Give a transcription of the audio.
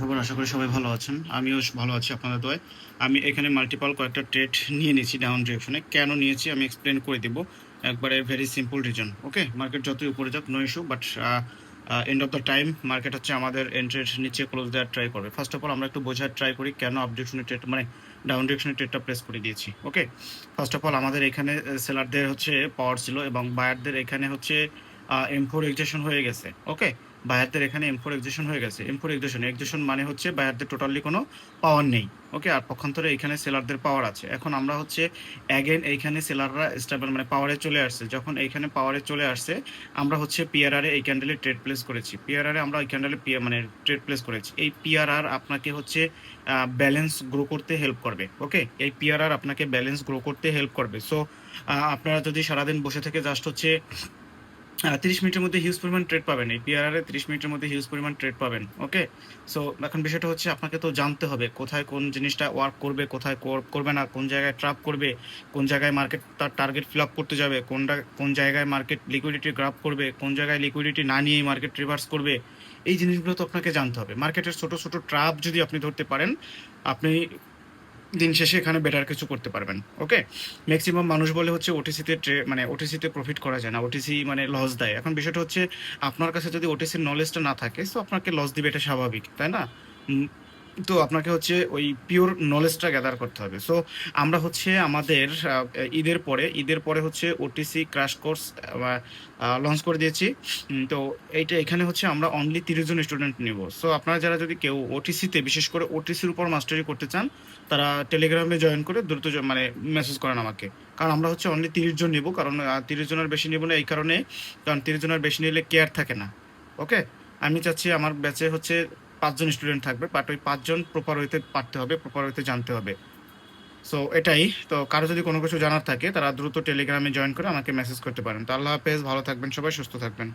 সবার আশা করি সবাই ভালো আছেন। আমিও ভালো আছি আপনাদের দোয়ায়। আমি এখানে মাল্টিপল কয়েকটা ট্রেড নিয়ে নিয়েছি ডাউন ডিরেকশনে। কেন নিয়েছি আমি এক্সপ্লেন করে দিব। একবারে very simple reason. Okay? Market যতই উপরে যাক no issue, but end of the time market হচ্ছে আমাদের এন্ট্রির নিচে ক্লোজ দেওয়ার ট্রাই করবে। ফার্স্ট অফ অল আমরা একটু বোঝার ট্রাই করি কেন আপ ডিরেকশনে ট্রেড মানে ডাউন ডিরেকশনে ট্রেডটা প্লেস করে দিয়েছি। ওকে? ফার্স্ট অফ অল আমাদের এখানে সেলারদের হচ্ছে পাওয়ার ছিল এবং বায়ারদের এখানে হচ্ছে M4 এক্সেশন হয়ে গেছে। ওকে? বায়ারদের এখানে M4 এক্সেশন হয়ে গেছে। M4 এক্সেশন মানে হচ্ছে বায়ারদের টোটালি কোনো পাওয়ার নেই। ওকে? আর পক্ষান্তরে এখানে সেলারদের পাওয়ার আছে। এখন আমরা হচ্ছে অ্যাগেন এইখানে সেলাররা স্টেবল মানে পাওয়ারে চলে আসছে। যখন এইখানে পাওয়ারে চলে আসছে, আমরা হচ্ছে পিআরআর এ এই ক্যান্ডেলে ট্রেড প্লেস করেছি। পিআরআর এ আমরা এই ক্যান্ডেলে মানে ট্রেড প্লেস করেছি। এই পিআরআর আপনাকে হচ্ছে ব্যালেন্স গ্রো করতে হেল্প করবে। ওকে? এই পিআরআর আপনাকে ব্যালেন্স গ্রো করতে হেল্প করবে। সো আপনারা যদি সারাদিন বসে থেকে জাস্ট হচ্ছে 30 মিনিটের মধ্যে হিউজ পরিমাণ ট্রেড পাবেন। এই পিআরআর এ 30 মিনিটের মধ্যে হিউজ পরিমাণ ট্রেড পাবেন। ওকে? সো এখন বিষয়টা হচ্ছে আপনাকে তো জানতে হবে কোথায় কোন জিনিসটা ওয়ার্ক করবে, কোথায় করবে না, কোন জায়গায় ট্র্যাপ করবে, কোন জায়গায় মার্কেট তার টার্গেট ফিল আপ করতে যাবে, কোন জায়গায় মার্কেট লিকুইডিটি গ্রাব করবে, কোন জায়গায় লিকুইডিটি না নিয়েই মার্কেট রিভার্স করবে। এই জিনিসগুলো তো আপনাকে জানতে হবে। মার্কেটের ছোট ছোট ট্র্যাপ যদি আপনি ধরতে পারেন, আপনি দিন শেষে এখানে বেটার কিছু করতে পারবেন। ওকে? ম্যাক্সিমাম মানুষ বলে হচ্ছে ওটিসিতে মানে ওটিসিতে প্রফিট করা যায় না, ওটিসি মানে লস দেয়। এখন বিষয়টা হচ্ছে আপনার কাছে যদি ওটিসির নলেজটা না থাকে, তো আপনাকে লস দিবে, এটা স্বাভাবিক, তাই না? তো আপনাকে হচ্ছে ওই পিওর নলেজটা গ্যাদার করতে হবে। সো আমরা হচ্ছে আমাদের ঈদের পরে হচ্ছে ওটিসি ক্র্যাশ কোর্স লঞ্চ করে দিয়েছি। তো এখানে হচ্ছে আমরা অনলি 30 জন স্টুডেন্ট নিব। সো আপনারা যারা যদি কেউ ওটিসিতে বিশেষ করে ওটিসির উপর মাস্টারি করতে চান, তারা টেলিগ্রামে জয়েন করে দ্রুত মানে মেসেজ করেন আমাকে। কারণ আমরা হচ্ছে অনলি 30 জন নিব, কারণ 30 জনের বেশি নিব না এই কারণে, কারণ 30 জনের বেশি নিলে কেয়ার থাকে না। ওকে? আমি চাচ্ছি আমার ব্যাচে হচ্ছে 5 জন স্টুডেন্ট থাকবে, বাট ওই 5 জন প্রপার ওয়েতে পারতে হবে, প্রপার ওয়েতে জানতে হবে। সো এটাই তো। কারো যদি কোনো কিছু জানার থাকে তারা দ্রুত টেলিগ্রামে জয়েন করে আমাকে মেসেজ করতে পারেন। তো আল্লাহ হাফেজ, ভালো থাকবেন সবাই, সুস্থ থাকবেন।